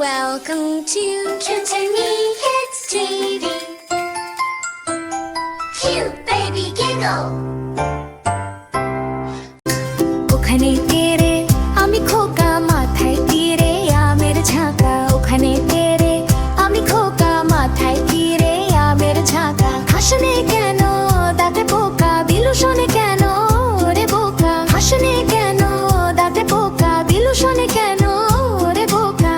Welcome to Kintani Kids TV. Cute baby giggle. ওখানে তেরে আমি খোকা মাথায় তীরে আমের ঝাঁকা ওখানে তেরে আমি খোকা মাথায় তীরে আমের ঝাঁকা হাসনে কেন দাঁতে পোকা বিলুসনে কেন রে বোকা হাসনে কেন দাঁতে পোকা বিলুসনে কেন রে বোকা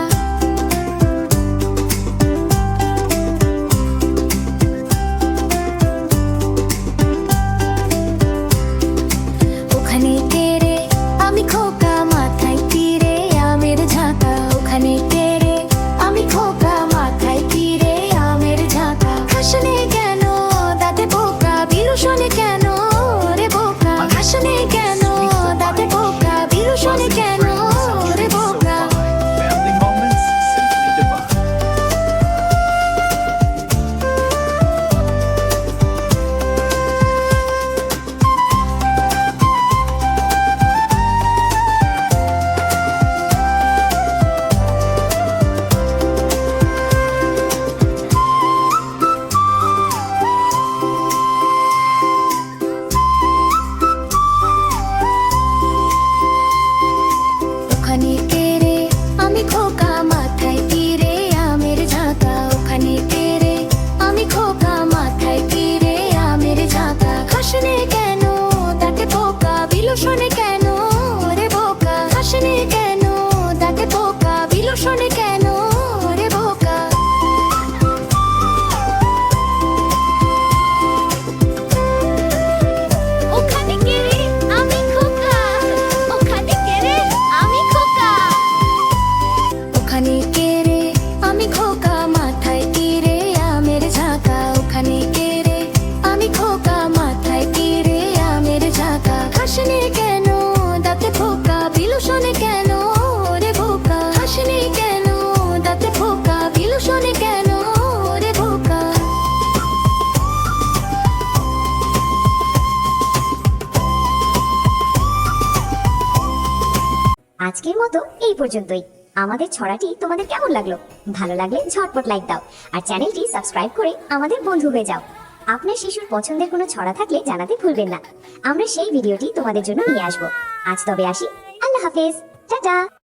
ওখানে তেরে আমি খোকা মাথায় তীরে আমের ঝাঁকা ওখানে তেরে আমি খোকা মাথায় তীরে আমের ঝাঁকা হাসনে কেন দাঁতে পোকা বিলুসনে কেন রে বোকা হাসনে কেন দাঁতে পোকা বিলুসনে কেন রে বোকা Family moments simply divine. ওখানে তেরে আমি খোকা মাথায় তীরে আমের ঝাঁকা ওখানে তেরে আমি খোকা মাথায় তীরে আমের ঝাঁকা হাসনে কেন দাঁতে পোকা বিলুসনে কেন রে বোকা হাসনে কেন দাঁতে পোকা বিলুসনে কেন রে বোকা ওখানে কেরে আমি খোকা ওখানে কেরে আমি খোকা ওখানে কেরে আমি খোকা মাথায় তীরে আমের ঝাঁকা ওখানে কেরে আমি খোকা মাথায় তীরে আমের ঝাঁকা হাসনে কেন দাঁতে পোকা বিলুসনে কেন রে বোকা হাসনে কেন দাঁতে পোকা বিলুসনে কেন রে বোকা আজকের মতো এই পর্যন্তই। আমাদের ছড়াটি তোমাদের কেমন লাগলো? ভালো লাগলে ঝটপট লাইক দাও আর চ্যানেলটি সাবস্ক্রাইব করে আমাদের বন্ধু হয়ে যাও। আপনার শিশুর পছন্দের কোনো ছড়া থাকলে জানাতে ভুলবেন না। আমরা সেই ভিডিওটি তোমাদের জন্য নিয়ে আসবো। আজ তবে আসি। আল্লাহ হাফেজ। টাটা।